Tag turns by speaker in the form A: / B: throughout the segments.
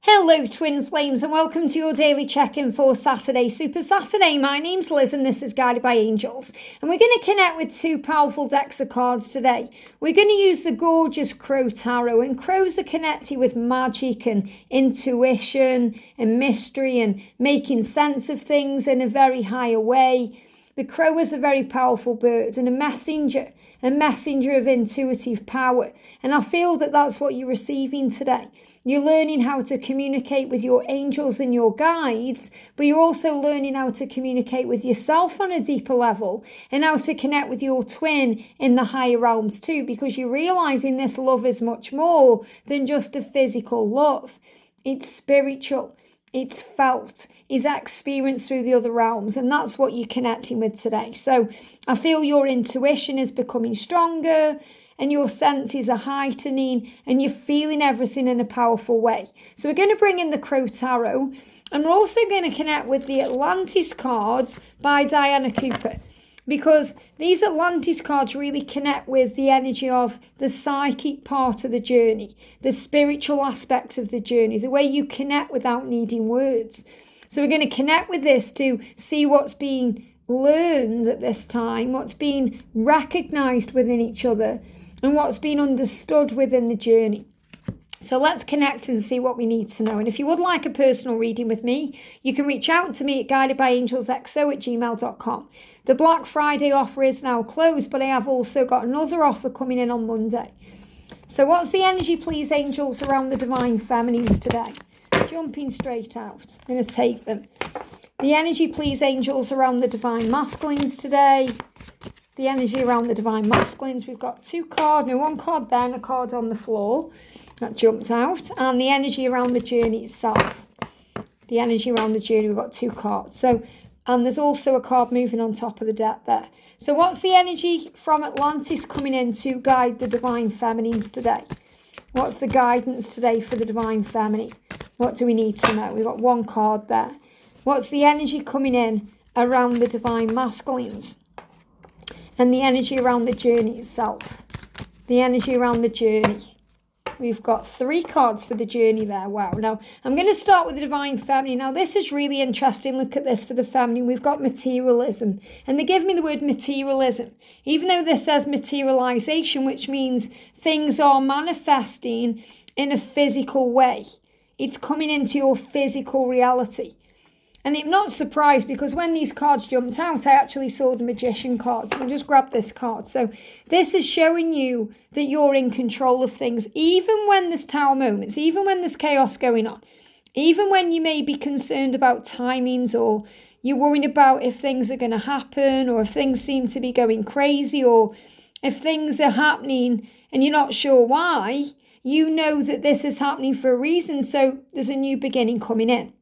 A: Hello Twin Flames and welcome to your daily check-in for Saturday, Super Saturday. My name's Liz and this is Guided by Angels. And we're going to connect with two powerful decks of cards today. We're going to use the gorgeous Crow Tarot, and crows are connected with magic and intuition and mystery and making sense of things in a very higher way. The crow is a very powerful bird and a messenger of intuitive power. And I feel that that's what you're receiving today. You're learning how to communicate with your angels and your guides, but you're also learning how to communicate with yourself on a deeper level and how to connect with your twin in the higher realms too, because you're realizing this love is much more than just a physical love. It's spiritual. It's felt, is experienced through the other realms, and that's what you're connecting with today. So I feel your intuition is becoming stronger and your senses are heightening and you're feeling everything in a powerful way. So we're going to bring in the Crow Tarot, and we're also going to connect with the Atlantis cards by Diana Cooper, because these Atlantis cards really connect with the energy of the psychic part of the journey, the spiritual aspect of the journey, the way you connect without needing words. So we're going to connect with this to see what's being learned at this time, what's being recognized within each other, and what's being understood within the journey. So let's connect and see what we need to know. And if you would like a personal reading with me, you can reach out to me at guidedbyangelsxo@gmail.com. The Black Friday offer is now closed, but I have also got another offer coming in on Monday. So what's the energy, please, angels, around the divine feminines today? Jumping straight out. I'm going to take them. The energy, please, angels, around the divine masculines today. The energy around the divine masculines. We've got two cards. No, one card there and a card on the floor. That jumped out. And the energy around the journey itself. The energy around the journey, we've got two cards. And there's also a card moving on top of the deck there. So what's the energy from Atlantis coming in to guide the divine feminines today? What's the guidance today for the divine feminine? What do we need to know? We've got one card there. What's the energy coming in around the divine masculines? And the energy around the journey itself. The energy around the journey. We've got three cards for the journey there. Wow. Now, I'm going to start with the divine feminine. Now, this is really interesting. Look at this for the feminine. We've got materialism. And they give me the word materialism. Even though this says materialization, which means things are manifesting in a physical way. It's coming into your physical reality. And I'm not surprised, because when these cards jumped out, I actually saw the Magician cards. I'll just grab this card. So this is showing you that you're in control of things, even when there's tower moments, even when there's chaos going on, even when you may be concerned about timings, or you're worrying about if things are going to happen, or if things seem to be going crazy, or if things are happening and you're not sure why. You know that this is happening for a reason, so there's a new beginning coming in.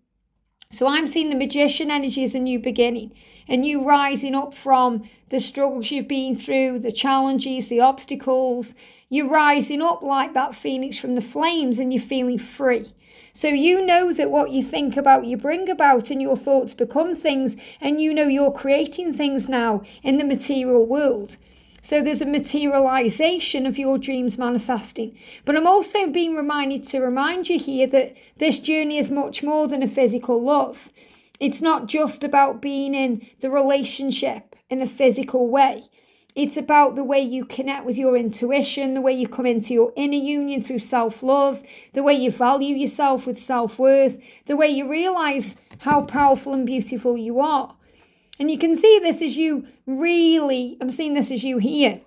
A: So I'm seeing the Magician energy as a new beginning, and you rising up from the struggles you've been through, the challenges, the obstacles. You're rising up like that phoenix from the flames, and you're feeling free. So you know that what you think about, you bring about, and your thoughts become things, and you know you're creating things now in the material world. So there's a materialization of your dreams manifesting. But I'm also being reminded to remind you here that this journey is much more than a physical love. It's not just about being in the relationship in a physical way. It's about the way you connect with your intuition, the way you come into your inner union through self-love, the way you value yourself with self-worth, the way you realize how powerful and beautiful you are. And you can see this as you really, I'm seeing this as you here,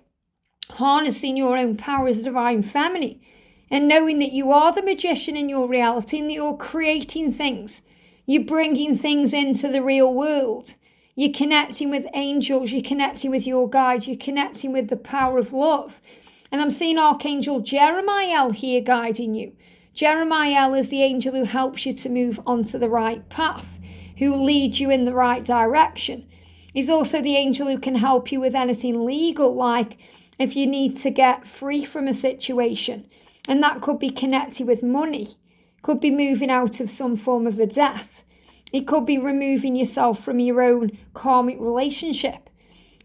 A: harnessing your own power as a divine feminine, and knowing that you are the magician in your reality, and that you're creating things. You're bringing things into the real world. You're connecting with angels, you're connecting with your guides, you're connecting with the power of love. And I'm seeing Archangel Jeremiah here guiding you. Jeremiah is the angel who helps you to move onto the right path, who leads you in the right direction. He's also the angel who can help you with anything legal, like if you need to get free from a situation. And that could be connected with money, could be moving out of some form of a debt. It could be removing yourself from your own karmic relationship.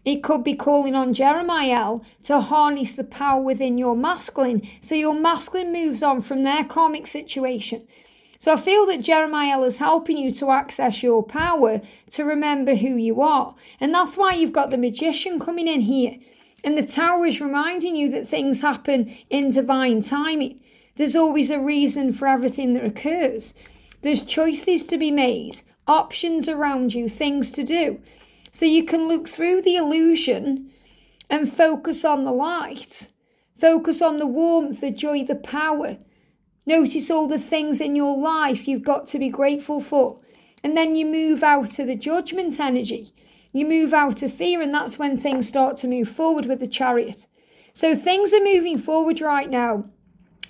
A: It could be calling on Jeremiah to harness the power within your masculine, so your masculine moves on from their karmic situation. So I feel that Jeremiah is helping you to access your power, to remember who you are. And that's why you've got the magician coming in here. And the tower is reminding you that things happen in divine timing. There's always a reason for everything that occurs. There's choices to be made, options around you, things to do. So you can look through the illusion and focus on the light. Focus on the warmth, the joy, the power. Notice all the things in your life you've got to be grateful for. And then you move out of the judgment energy. You move out of fear, and that's when things start to move forward with the Chariot. So things are moving forward right now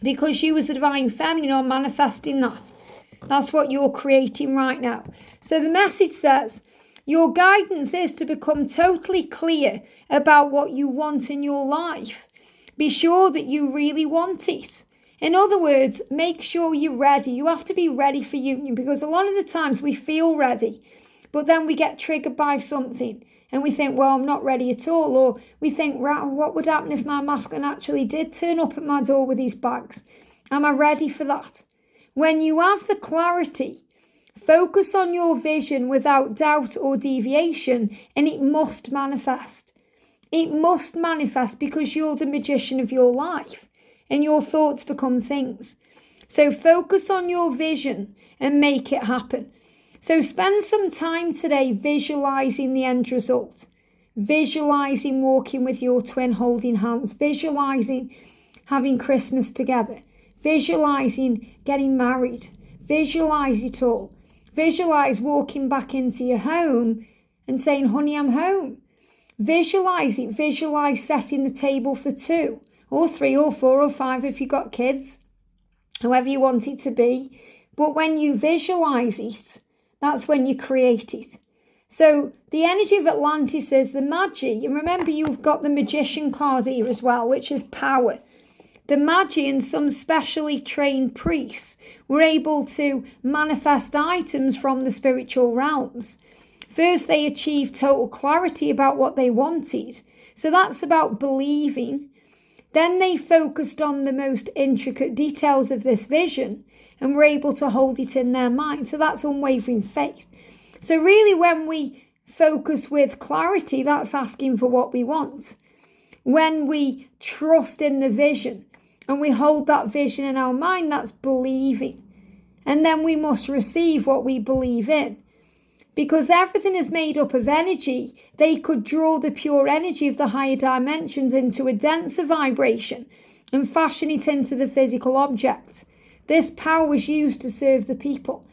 A: because you as the Divine Feminine are manifesting that. That's what you're creating right now. So the message says, your guidance is to become totally clear about what you want in your life. Be sure that you really want it. In other words, make sure you're ready. You have to be ready for union, because a lot of the times we feel ready, but then we get triggered by something and we think, well, I'm not ready at all. Or we think, right, what would happen if my masculine actually did turn up at my door with his bags? Am I ready for that? When you have the clarity, focus on your vision without doubt or deviation, and it must manifest. It must manifest because you're the magician of your life and your thoughts become things. So focus on your vision and make it happen. So spend some time today visualizing the end result, visualizing walking with your twin holding hands, visualizing having Christmas together, visualizing getting married, visualize it all. Visualize walking back into your home and saying, honey, I'm home. Visualize it. Visualize setting the table for 2 or 3 or 4 or 5 if you've got kids, however you want it to be. But when you visualize it, that's when you create it. So the energy of Atlantis is the Magi. And remember, you've got the Magician card here as well, which is power. The Magi and some specially trained priests were able to manifest items from the spiritual realms. First, they achieved total clarity about what they wanted. So that's about believing. Then they focused on the most intricate details of this vision and were able to hold it in their mind. So that's unwavering faith. So really, when we focus with clarity, that's asking for what we want. When we trust in the vision and we hold that vision in our mind, that's believing. And then we must receive what we believe in. Because everything is made up of energy, they could draw the pure energy of the higher dimensions into a denser vibration and fashion it into the physical object. This power was used to serve the people.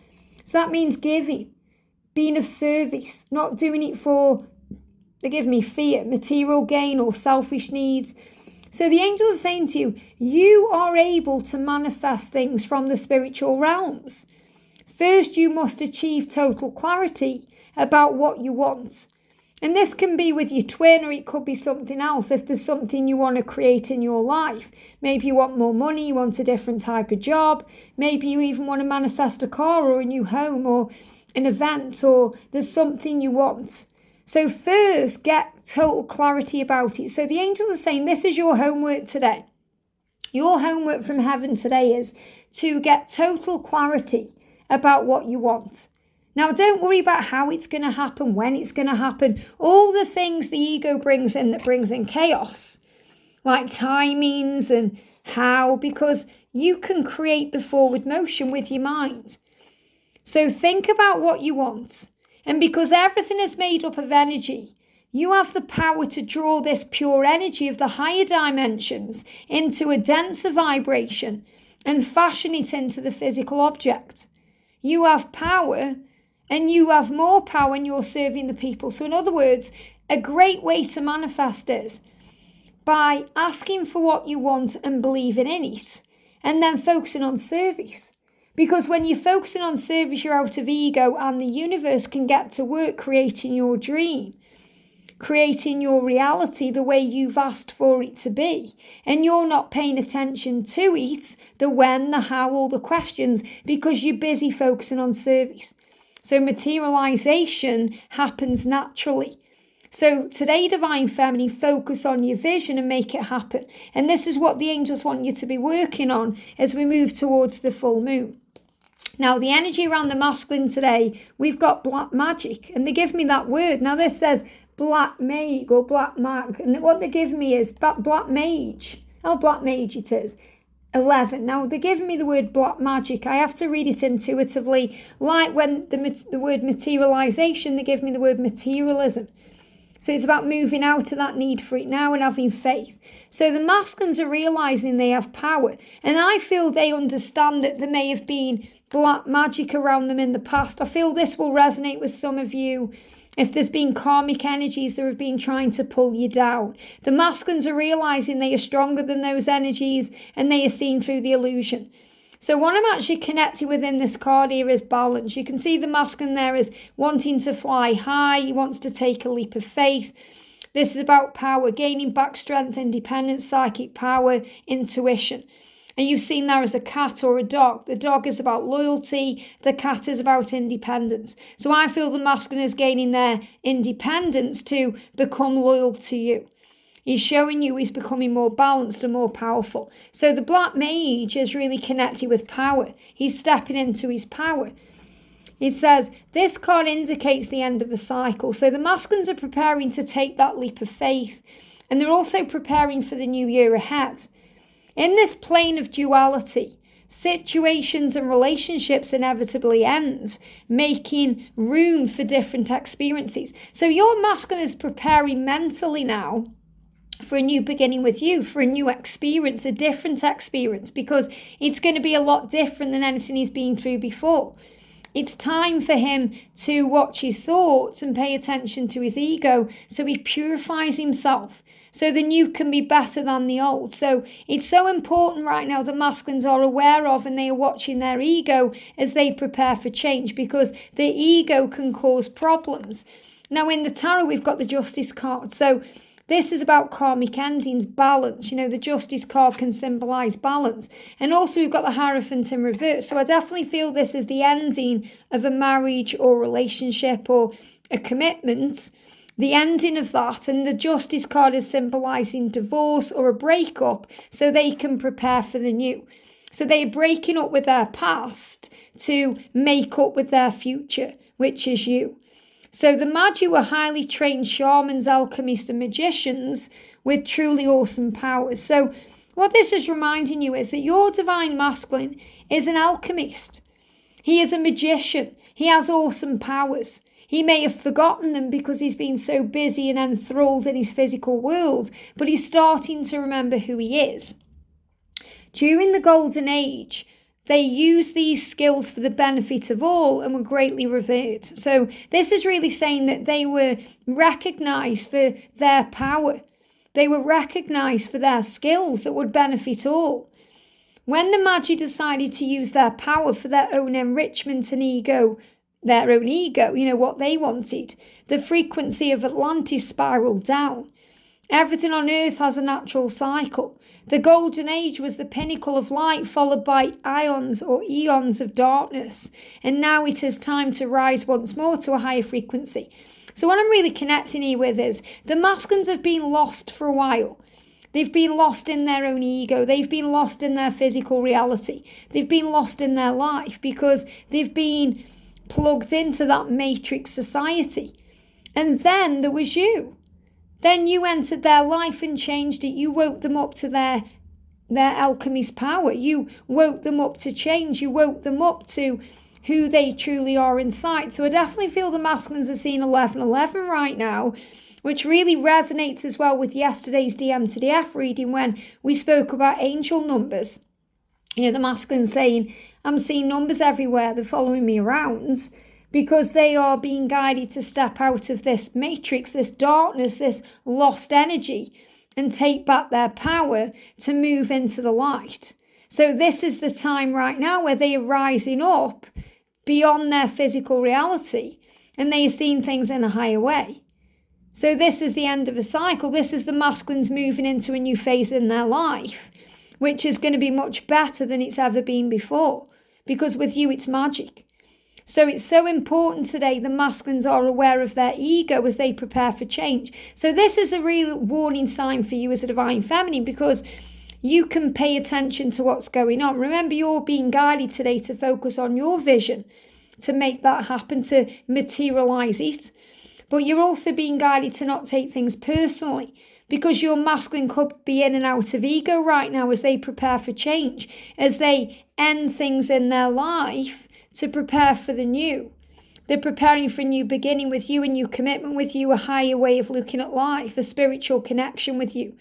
A: So that means giving, being of service, not doing it for, forgive me, fear, material gain or selfish needs. So the angels are saying to you, you are able to manifest things from the spiritual realms. First, you must achieve total clarity about what you want. And this can be with your twin, or it could be something else. If there's something you want to create in your life, maybe you want more money, you want a different type of job, maybe you even want to manifest a car or a new home or an event, or there's something you want. So first, get total clarity about it. So the angels are saying this is your homework today. Your homework from heaven today is to get total clarity about what you want. Now, don't worry about how it's going to happen, when it's going to happen, all the things the ego brings in that brings in chaos, like timings and how, because you can create the forward motion with your mind. So think about what you want. And because everything is made up of energy, you have the power to draw this pure energy of the higher dimensions into a denser vibration and fashion it into the physical object. You have power, and you have more power when you're serving the people. So in other words, a great way to manifest is by asking for what you want and believing in it, and then focusing on service. Because when you're focusing on service, you're out of ego, and the universe can get to work creating your dream, creating your reality the way you've asked for it to be. And you're not paying attention to it, the when, the how, all the questions, because you're busy focusing on service. So materialization happens naturally. So today, Divine Feminine, focus on your vision and make it happen. And this is what the angels want you to be working on as we move towards the full moon. Now, the energy around the masculine today, we've got black magic, and they give me that word. Now, this says black mage or black mag, and what they give me is black mage. Oh, black mage it is. 11. Now, they're giving me the word black magic. I have to read it intuitively. Like when the word materialization, they give me the word materialism. So it's about moving out of that need for it now and having faith. So the masculines are realizing they have power. And I feel they understand that there may have been black magic around them in the past. I feel this will resonate with some of you. If there's been karmic energies that have been trying to pull you down, the masculines are realizing they are stronger than those energies and they are seen through the illusion. So what I'm actually connected within this card here is balance. You can see the masculine there is wanting to fly high. He wants to take a leap of faith. This is about power, gaining back strength, independence, psychic power, intuition. And you've seen there as a cat or a dog. The dog is about loyalty. The cat is about independence. So I feel the masculine is gaining their independence to become loyal to you. He's showing you he's becoming more balanced and more powerful. So the black mage is really connected with power. He's stepping into his power. It says, this card indicates the end of a cycle. So the masculines are preparing to take that leap of faith. And they're also preparing for the new year ahead. In this plane of duality, situations and relationships inevitably end, making room for different experiences. So your masculine is preparing mentally now for a new beginning with you, for a new experience, a different experience, because it's going to be a lot different than anything he's been through before. It's time for him to watch his thoughts and pay attention to his ego so he purifies himself. So the new can be better than the old. So it's so important right now the masculines are aware of and they are watching their ego as they prepare for change, because the ego can cause problems. Now in the tarot we've got the Justice card. So this is about karmic endings, balance. You know, the Justice card can symbolise balance. And also we've got the Hierophant in reverse. So I definitely feel this is the ending of a marriage or relationship or a commitment. The ending of that, and the Justice card is symbolising divorce or a breakup so they can prepare for the new. So they are breaking up with their past to make up with their future, which is you. So the Magi were highly trained shamans, alchemists and magicians with truly awesome powers. So what this is reminding you is that your divine masculine is an alchemist. He is a magician. He has awesome powers. He may have forgotten them because he's been so busy and enthralled in his physical world, but he's starting to remember who he is. During the Golden Age, they used these skills for the benefit of all and were greatly revered. So this is really saying that they were recognised for their power. They were recognised for their skills that would benefit all. When the Magi decided to use their power for their own enrichment and their own ego, you know, what they wanted, the frequency of Atlantis spiraled down. Everything on earth has a natural cycle. The Golden Age was the pinnacle of light, followed by ions or eons of darkness. And now it is time to rise once more to a higher frequency. So what I'm really connecting here with is the masculines have been lost for a while. They've been lost in their own ego. They've been lost in their physical reality. They've been lost in their life because they've been plugged into that matrix society. And then there was you. Then you entered their life and changed it. You woke them up to their alchemist power. You woke them up to change. You woke them up to who they truly are inside. So I definitely feel the masculines are seeing 1111 right now, which really resonates as well with yesterday's DM to DF reading when we spoke about angel numbers. You know, the masculine saying, I'm seeing numbers everywhere, they're following me around, because they are being guided to step out of this matrix, this darkness, this lost energy, and take back their power to move into the light. So this is the time right now where they are rising up beyond their physical reality, and they are seeing things in a higher way. So this is the end of a cycle. This is the masculines moving into a new phase in their life, which is going to be much better than it's ever been before, because with you it's magic. So it's so important today the masculines are aware of their ego as they prepare for change. So this is a real warning sign for you as a divine feminine, because you can pay attention to what's going on. Remember, you're being guided today to focus on your vision, to make that happen, to materialize it. But you're also being guided to not take things personally, because your masculine could be in and out of ego right now as they prepare for change, as they end things in their life to prepare for the new. They're preparing for a new beginning with you, a new commitment with you, a higher way of looking at life, a spiritual connection with you.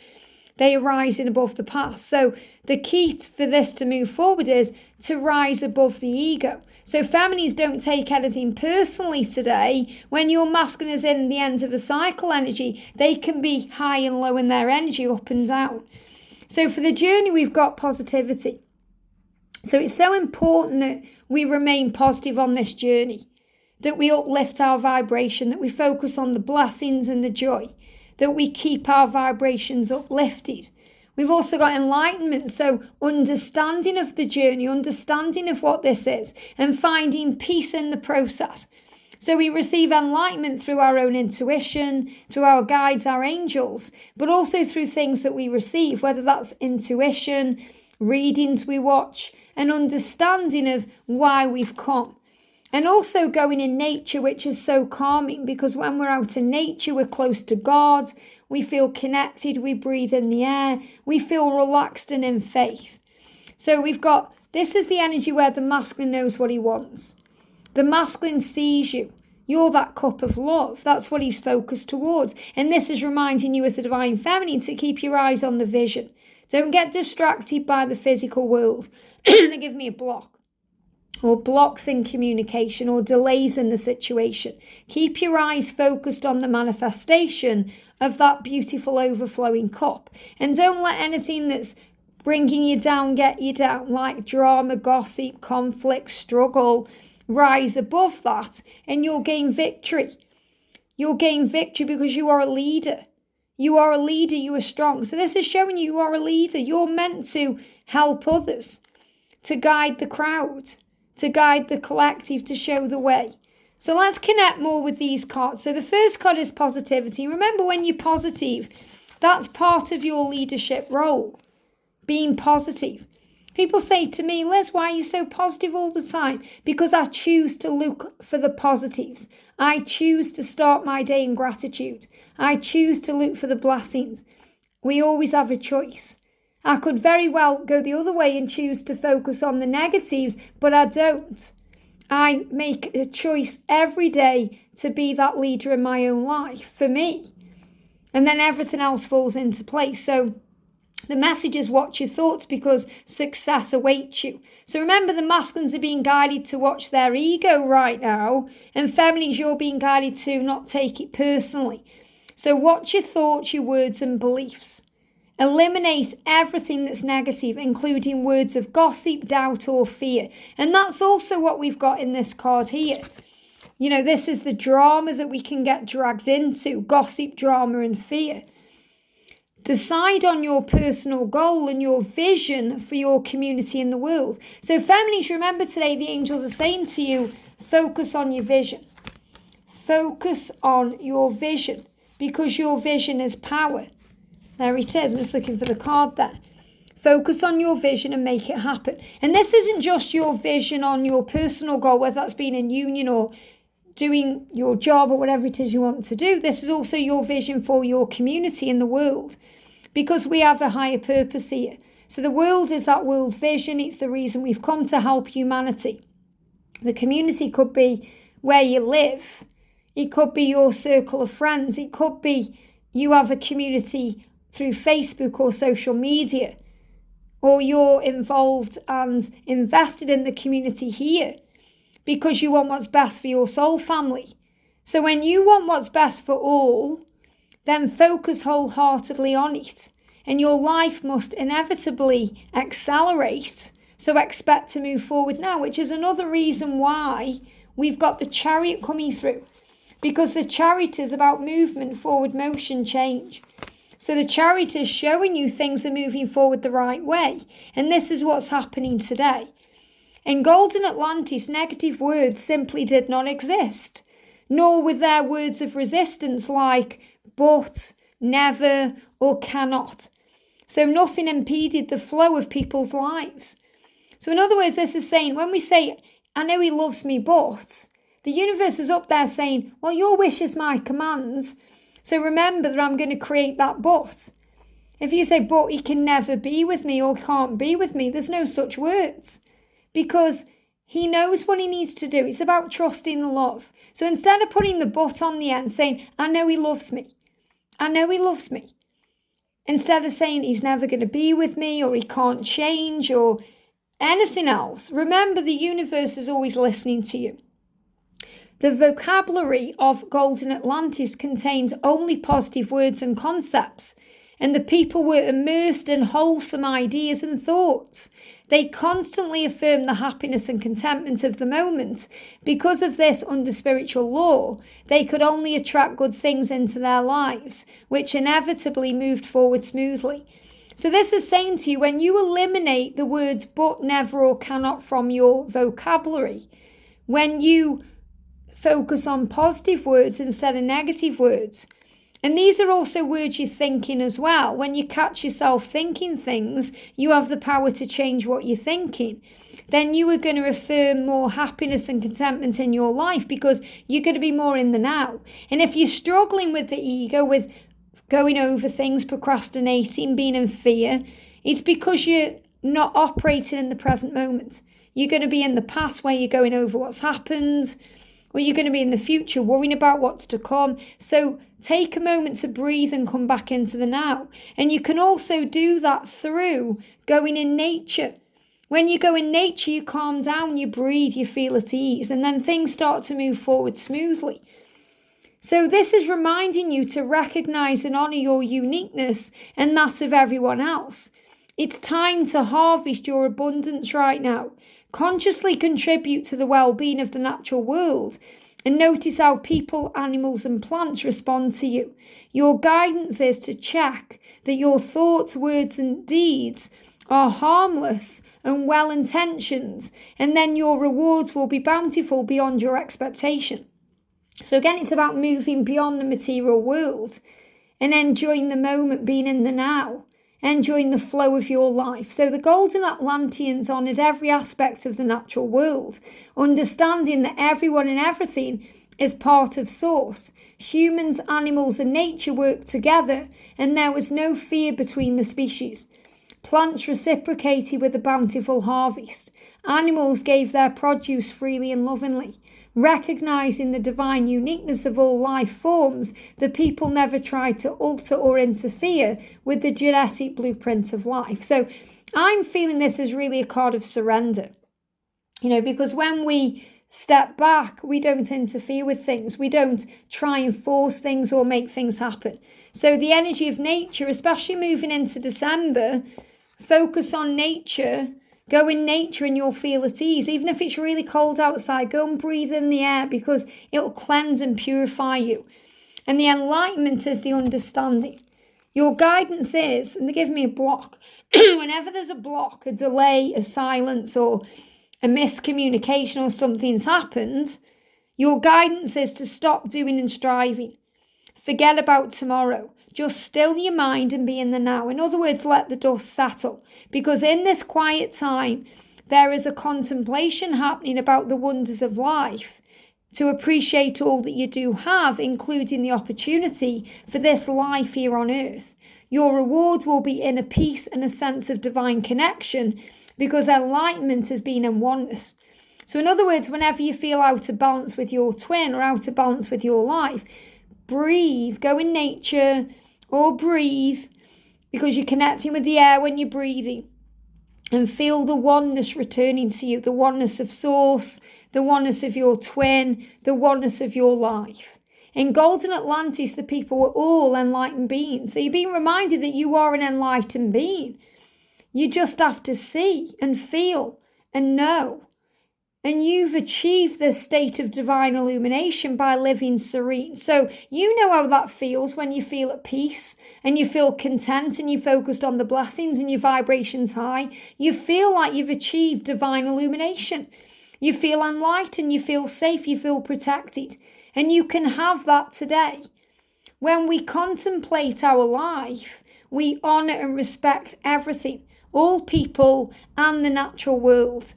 A: They are rising above the past. So the key for this to move forward is to rise above the ego. So feminines, don't take anything personally today. When your masculine is in the end of a cycle energy, they can be high and low in their energy, up and down. So for the journey, we've got positivity. So it's so important that we remain positive on this journey, that we uplift our vibration, that we focus on the blessings and the joy, that we keep our vibrations uplifted. We've also got enlightenment, so understanding of the journey, understanding of what this is, and finding peace in the process. So we receive enlightenment through our own intuition, through our guides, our angels, but also through things that we receive, whether that's intuition, readings we watch, an understanding of why we've come. And also going in nature, which is so calming, because when we're out in nature, we're close to God, we feel connected, we breathe in the air, we feel relaxed and in faith. So we've got, this is the energy where the masculine knows what he wants. The masculine sees you. You're that cup of love. That's what he's focused towards. And this is reminding you as a divine feminine to keep your eyes on the vision. Don't get distracted by the physical world. They give me a block, or blocks in communication, or delays in the situation. Keep your eyes focused on the manifestation of that beautiful overflowing cup. And don't let anything that's bringing you down get you down, like drama, gossip, conflict, struggle. Rise above that and you'll gain victory. You'll gain victory because you are a leader. You are a leader, you are strong. So this is showing you are a leader. You're meant to help others, to guide the crowd, to guide the collective, to show the way. So let's connect more with these cards. So the first card is positivity. Remember, when you're positive, that's part of your leadership role, being positive. People say to me, Liz, why are you so positive all the time? Because I choose to look for the positives. I choose to start my day in gratitude. I choose to look for the blessings. We always have a choice. I could very well go the other way and choose to focus on the negatives, but I don't. I make a choice every day to be that leader in my own life, for me. And then everything else falls into place. So the message is watch your thoughts, because success awaits you. So remember, the masculines are being guided to watch their ego right now, and feminines, you're being guided to not take it personally. So watch your thoughts, your words and beliefs. Eliminate everything that's negative, including words of gossip, doubt or fear. And that's also what we've got in this card here. You know, this is the drama that we can get dragged into, gossip, drama and fear. Decide on your personal goal and your vision for your community in the world. So feminines, remember today the angels are saying to you, focus on your vision. Focus on your vision, because your vision is power. There it is. I'm just looking for the card there. Focus on your vision and make it happen. And this isn't just your vision on your personal goal, whether that's being in union or doing your job or whatever it is you want to do. This is also your vision for your community in the world, because we have a higher purpose here. So the world is that world vision. It's the reason we've come to help humanity. The community could be where you live. It could be your circle of friends. It could be you have a community through Facebook or social media, or you're involved and invested in the community here because you want what's best for your soul family. So when you want what's best for all, then focus wholeheartedly on it, and your life must inevitably accelerate. So expect to move forward now, which is another reason why we've got the Chariot coming through, because the Chariot is about movement, forward motion, change. So the Chariot is showing you things are moving forward the right way. And this is what's happening today. In golden Atlantis, negative words simply did not exist, nor were there words of resistance like but, never, or cannot. So nothing impeded the flow of people's lives. So in other words, this is saying, when we say, I know he loves me, but the universe is up there saying, well, your wish is my command. So remember that I'm going to create that but. If you say, but he can never be with me or can't be with me, there's no such words. Because he knows what he needs to do. It's about trusting the love. So instead of putting the but on the end, saying, I know he loves me. I know he loves me. Instead of saying he's never going to be with me or he can't change or anything else, remember the universe is always listening to you. The vocabulary of Golden Atlantis contained only positive words and concepts, and the people were immersed in wholesome ideas and thoughts. They constantly affirmed the happiness and contentment of the moment. Because of this, under spiritual law, they could only attract good things into their lives, which inevitably moved forward smoothly. So this is saying to you, when you eliminate the words but, never, or cannot from your vocabulary, when you focus on positive words instead of negative words, and these are also words you're thinking as well. When you catch yourself thinking things, you have the power to change what you're thinking. Then you are going to affirm more happiness and contentment in your life because you're going to be more in the now. And if you're struggling with the ego, with going over things, procrastinating, being in fear, it's because you're not operating in the present moment. You're going to be in the past where you're going over what's happened, or you're going to be in the future worrying about what's to come. So take a moment to breathe and come back into the now. And you can also do that through going in nature. When you go in nature, you calm down, you breathe, you feel at ease, and then things start to move forward smoothly. So this is reminding you to recognize and honor your uniqueness and that of everyone else. It's time to harvest your abundance right now. Consciously contribute to the well-being of the natural world and notice how people, animals and plants respond to you. Your guidance is to check that your thoughts, words and deeds are harmless and well-intentioned, and then your rewards will be bountiful beyond your expectation. So again, it's about moving beyond the material world and enjoying the moment, being in the now. Enjoying the flow of your life. So the Golden Atlanteans honoured every aspect of the natural world, understanding that everyone and everything is part of Source. Humans, animals and nature worked together, and there was no fear between the species. Plants reciprocated with a bountiful harvest. Animals gave their produce freely and lovingly. Recognising the divine uniqueness of all life forms, the people never tried to alter or interfere with the genetic blueprint of life. So I'm feeling this as really a card of surrender, because when we step back, we don't interfere with things. We don't try and force things or make things happen. So the energy of nature, especially moving into December, focus on nature. Go in nature and you'll feel at ease. Even if it's really cold outside, go and breathe in the air because it'll cleanse and purify you. And the enlightenment is the understanding. Your guidance is, and they give me a block. Whenever there's a block, a delay, a silence, or a miscommunication or something's happened, your guidance is to stop doing and striving. Forget about tomorrow. Just still your mind and be in the now. In other words, let the dust settle. Because in this quiet time, there is a contemplation happening about the wonders of life. To appreciate all that you do have, including the opportunity for this life here on earth. Your reward will be inner peace and a sense of divine connection because enlightenment has been in oneness. So in other words, whenever you feel out of balance with your twin or out of balance with your life, breathe, go in nature or breathe because you're connecting with the air when you're breathing and feel the oneness returning to you, the oneness of Source, the oneness of your twin, the oneness of your life. In Golden Atlantis, the people were all enlightened beings. So you're being reminded that you are an enlightened being. You just have to see and feel and know. And you've achieved this state of divine illumination by living serene. So you know how that feels when you feel at peace and you feel content and you're focused on the blessings and your vibrations high. You feel like you've achieved divine illumination. You feel enlightened, you feel safe, you feel protected. And you can have that today. When we contemplate our life, we honour and respect everything, all people and the natural world.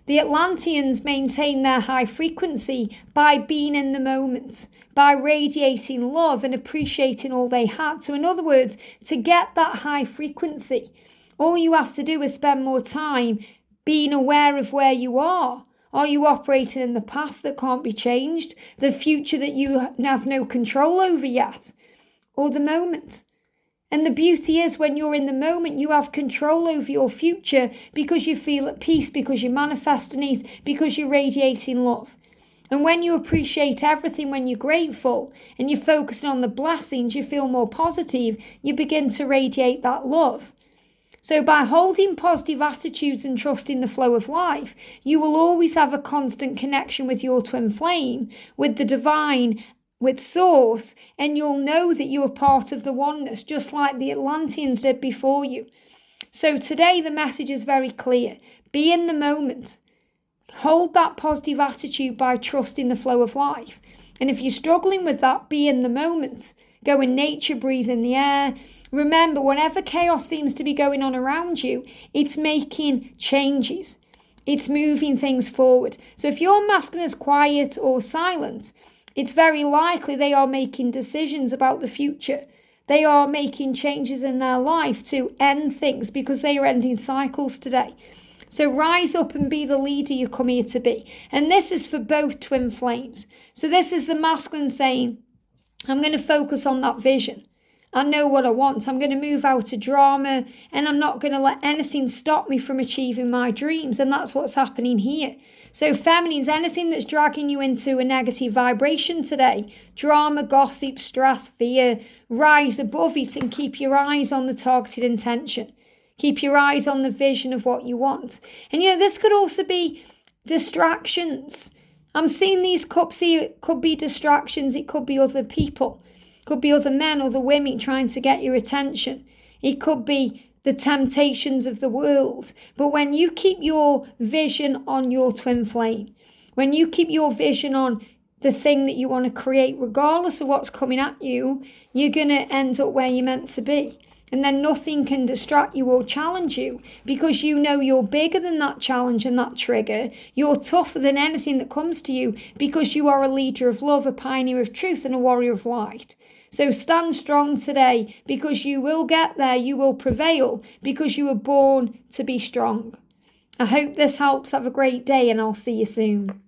A: The Atlanteans maintained their high frequency by being in the moment, by radiating love and appreciating all they had. So in other words, to get that high frequency, all you have to do is spend more time being aware of where you are. Are you operating in the past that can't be changed? The future that you have no control over yet? Or the moment? And the beauty is when you're in the moment, you have control over your future because you feel at peace, because you're manifesting it, because you're radiating love. And when you appreciate everything, when you're grateful and you're focusing on the blessings, you feel more positive, you begin to radiate that love. So by holding positive attitudes and trusting the flow of life, you will always have a constant connection with your twin flame, with the divine, with source, and you'll know that you are part of the oneness, just like the Atlanteans did before you. So today the message is very clear. Be in the moment. Hold that positive attitude by trusting the flow of life. And if you're struggling with that, be in the moment. Go in nature, breathe in the air. Remember, whenever chaos seems to be going on around you, it's making changes. It's moving things forward. So if your masculine is quiet or silent, it's very likely they are making decisions about the future. They are making changes in their life to end things because they are ending cycles today. So rise up and be the leader you come here to be. And this is for both twin flames. So this is the masculine saying, I'm going to focus on that vision. I know what I want. I'm going to move out of drama and I'm not going to let anything stop me from achieving my dreams. And that's what's happening here. So feminines, anything that's dragging you into a negative vibration today, drama, gossip, stress, fear, rise above it and keep your eyes on the targeted intention. Keep your eyes on the vision of what you want. And this could also be distractions. I'm seeing these cups here. It could be distractions. It could be other people. It could be other men, other women trying to get your attention. It could be the temptations of the world. But when you keep your vision on your twin flame, when you keep your vision on the thing that you want to create, regardless of what's coming at you, you're going to end up where you're meant to be. And then nothing can distract you or challenge you because you know you're bigger than that challenge and that trigger. You're tougher than anything that comes to you because you are a leader of love, a pioneer of truth, and a warrior of light. So stand strong today because you will get there. You will prevail because you were born to be strong. I hope this helps. Have a great day and I'll see you soon.